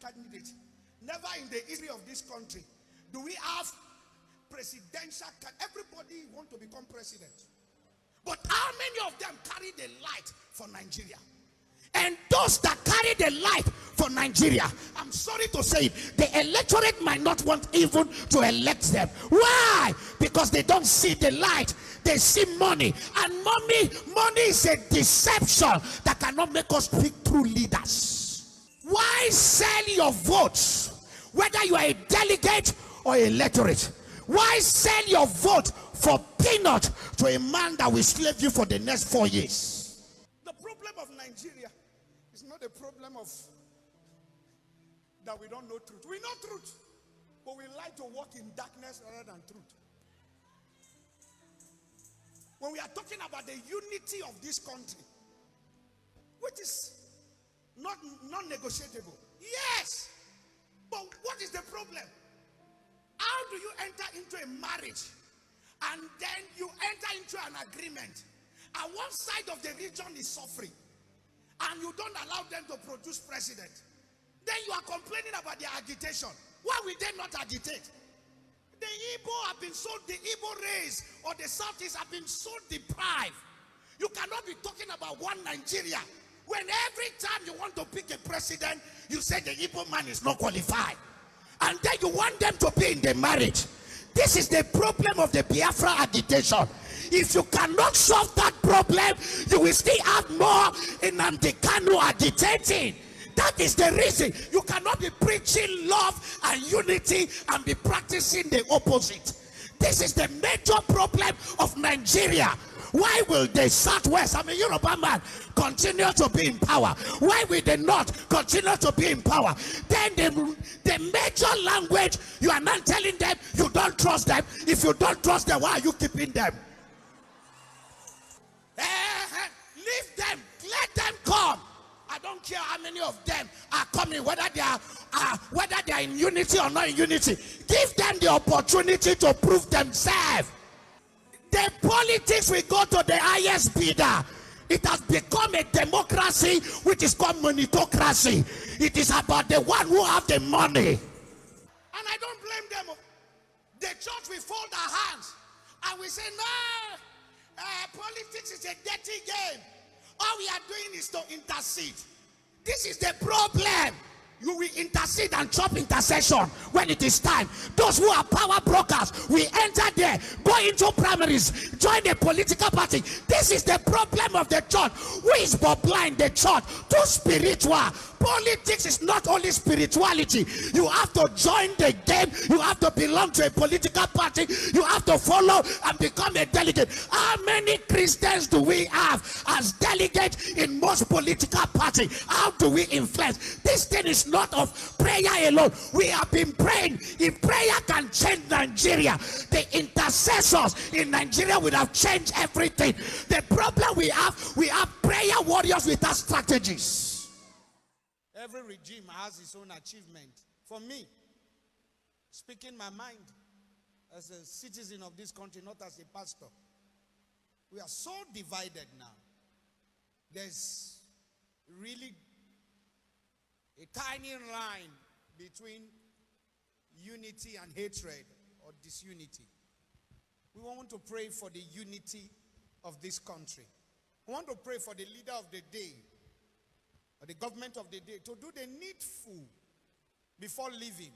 candidate. Never in the history of this country do we have presidential everybody want to become president. But how many of them carry the light for Nigeria? And those that carry the light for Nigeria, I'm sorry to say it, the electorate might not want even to elect them. Why? Because they don't see the light. They see money. And money is a deception that cannot make us pick true leaders. Why sell your votes, whether you are a delegate or a electorate? Why sell your vote for peanut to a man that will slave you for the next 4 years? The problem of Nigeria is not a problem of that we don't know truth. We know truth, but we like to walk in darkness rather than truth. When we are talking about the unity of this country, which is not non-negotiable, yes, but what is the problem? How do you enter into a marriage and then you enter into an agreement and one side of the region is suffering and you don't allow them to produce president? Then you are complaining about their agitation. Why will they not agitate? The Igbo have been so, the Igbo race or the Southeast have been so deprived. You cannot be talking about one Nigeria when every time you want to pick a president, you say the Igbo man is not qualified. And then you want them to be in the marriage. This is the problem of the Biafra agitation. If you cannot solve that problem, you will still have more Nnamdi Kanu agitating. That is the reason you cannot be preaching love and unity and be practicing the opposite. This is the major problem of Nigeria. Why will the Southwest, I'm a Yoruba man, continue to be in power? Why will the North continue to be in power? Then the major language, you are not telling them you don't trust them. If you don't trust them, why are you keeping them? Leave them, let them come. I don't care how many of them are coming, whether they are in unity or not in unity. Give them the opportunity to prove themselves. The politics will go to the highest bidder. It has become a democracy which is called monetocracy. It is about the one who have the money. And I don't blame them. The church will fold our hands and we say, no, politics is a dirty game. All we are doing is to intercede. This is the problem. You will intercede and chop intercession when it is time. Those who are power brokers, we enter there, go into primaries, join the political party. This is the problem of the church. Who is but blind? The church. Too spiritual. Politics is not only spirituality. You have to join the game. You have to belong to a political party. You have to follow and become a delegate. How many Christians do we have as delegates in most political parties? How do we influence? This thing is not of prayer alone. We have been praying. If prayer can change Nigeria, the intercessors in Nigeria would have changed everything. The problem we have prayer warriors without strategies. Every regime has its own achievement. For me, speaking my mind as a citizen of this country, not as a pastor, we are so divided now. There's really a tiny line between unity and hatred or disunity. We want to pray for the unity of this country. We want to pray for the leader of the day, or the government of the day, to do the needful before leaving.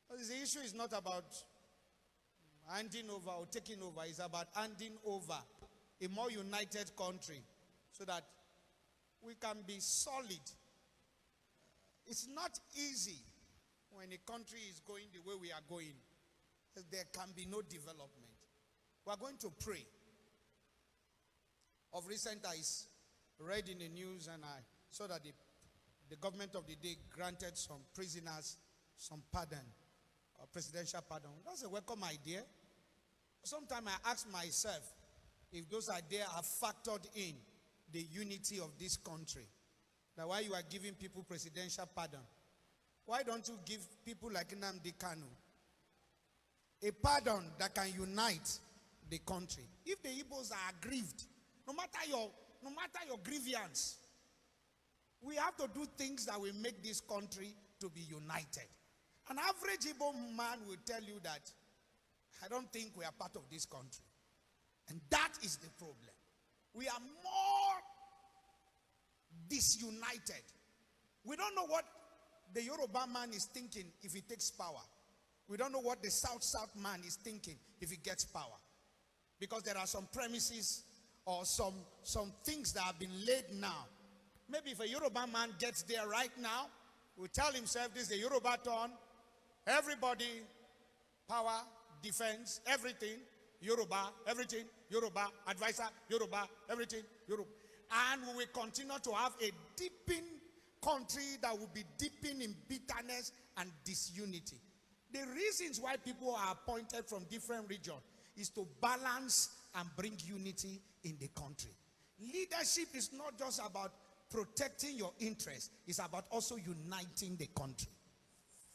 Because the issue is not about handing over or taking over. It's about handing over a more united country so that we can be solid. It's not easy when a country is going the way we are going. There can be no development. We are going to pray. Of recent, I read in the news and I saw that the government of the day granted some prisoners some pardon, presidential pardon. That's a welcome idea. Sometimes I ask myself if those ideas are factored in the unity of this country. Now, why you are giving people presidential pardon? Why don't you give people like Nnamdi Kanu a pardon that can unite the country? If the Igbos are aggrieved, no matter your grievance, We have to do things that will make this country to be united. An average Igbo man will tell you that, I don't think we are part of this country. And that is the problem. We are more disunited. We don't know what the Yoruba man is thinking if he takes power. We don't know what the South man is thinking if he gets power. Because there are some premises or some things that have been laid now. Maybe if a Yoruba man gets there right now, will tell himself this is the Yoruba turn. Everybody, power, defense, everything, Yoruba, everything, Yoruba, advisor, Yoruba, everything, Yoruba. And we will continue to have a deepening country that will be deepening in bitterness and disunity. The reasons why people are appointed from different regions is to balance and bring unity in the country. Leadership is not just about protecting your interests, it's about also uniting the country.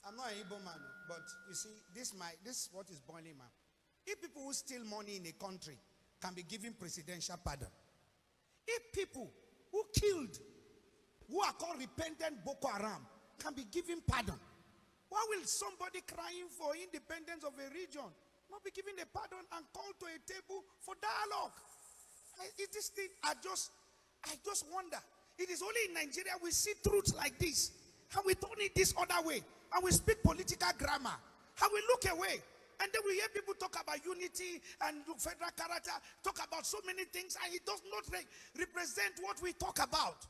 I'm not an Igbo man, but you see, this is what is boiling, man. If people who steal money in a country can be given presidential pardon, if people who killed, who are called repentant Boko Haram, can be given pardon, why will somebody crying for independence of a region not be given a pardon and called to a table for dialogue? This thing, I just wonder. It is only in Nigeria we see truths like this, and we turn it this other way, and we speak political grammar, and we look away, and then we hear people talk about unity and federal character, talk about so many things, and it does not represent what we talk about.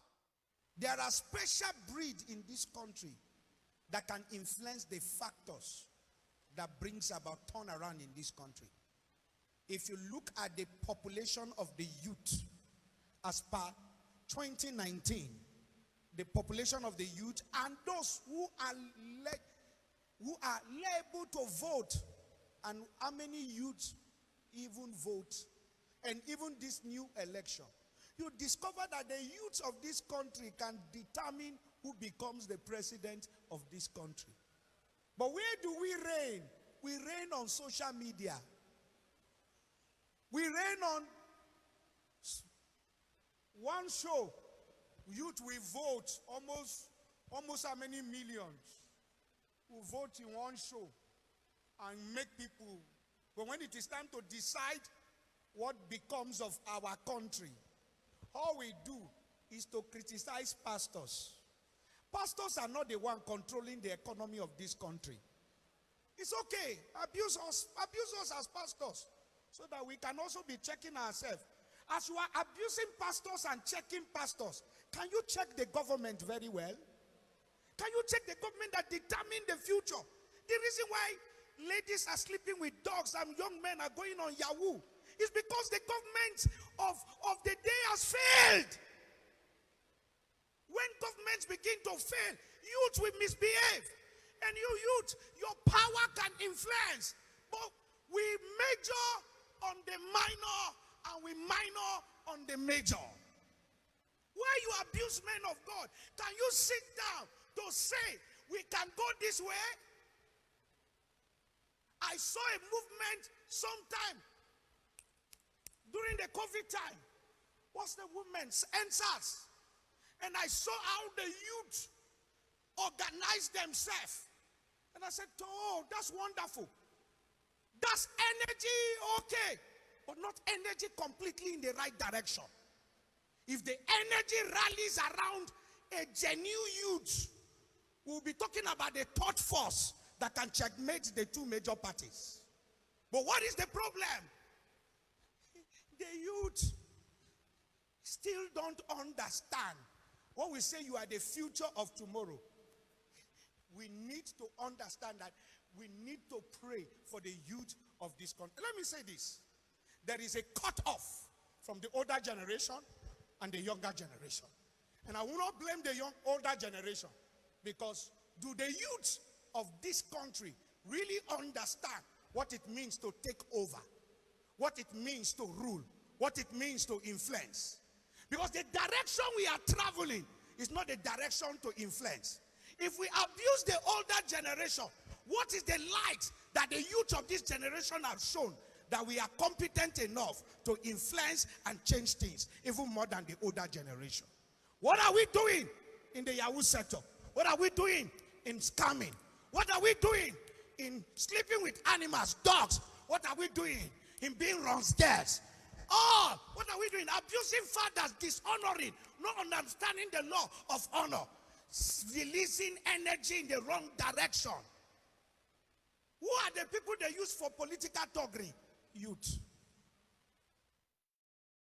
There are special breeds in this country that can influence the factors that brings about turnaround in this country. If you look at the population of the youth as per 2019, the population of the youth and those who are able to vote, and how many youths even vote, and even this new election, you discover that the youths of this country can determine who becomes the president of this country. But where do we reign? We reign on social media. We reign on one show. Youth will vote almost how many millions will vote in one show and make people. But when it is time to decide what becomes of our country, all we do is to criticize pastors. Pastors are not the one controlling the economy of this country. It's okay. Abuse us as pastors, so that we can also be checking ourselves. As you are abusing pastors and checking pastors, can you check the government very well? Can you check the government that determine the future? The reason why ladies are sleeping with dogs and young men are going on Yahoo is because the government of the day has failed. When governments begin to fail, youth will misbehave. And you youth, your power can influence. But we major on the minor and we minor on the major. Why you abuse men of God? Can you sit down to say we can go this way? I saw a movement sometime during the COVID time. What's the movement? NSAS. And I saw how the youth organized themselves. And I said, oh, that's wonderful. That's energy, okay. But not energy completely in the right direction. If the energy rallies around a genuine youth, we'll be talking about the third force that can checkmate the two major parties. But what is the problem? The youth still don't understand. When we say you are the future of tomorrow, we need to understand that we need to pray for the youth of this country. Let me say this. There is a cut-off from the older generation and the younger generation. And I will not blame the older generation, because do the youth of this country really understand what it means to take over, what it means to rule, what it means to influence? Because the direction we are traveling is not the direction to influence. If we abuse the older generation, what is the light that the youth of this generation have shown that we are competent enough to influence and change things, even more than the older generation? What are we doing? in the Yahoo sector? What are we doing in scamming? What are we doing in sleeping with animals, dogs? What are we doing in being wrongsters? Oh, what are we doing? Abusing fathers, dishonoring, not understanding the law of honor, releasing energy in the wrong direction. Who are the people they use for political thuggery? Youth.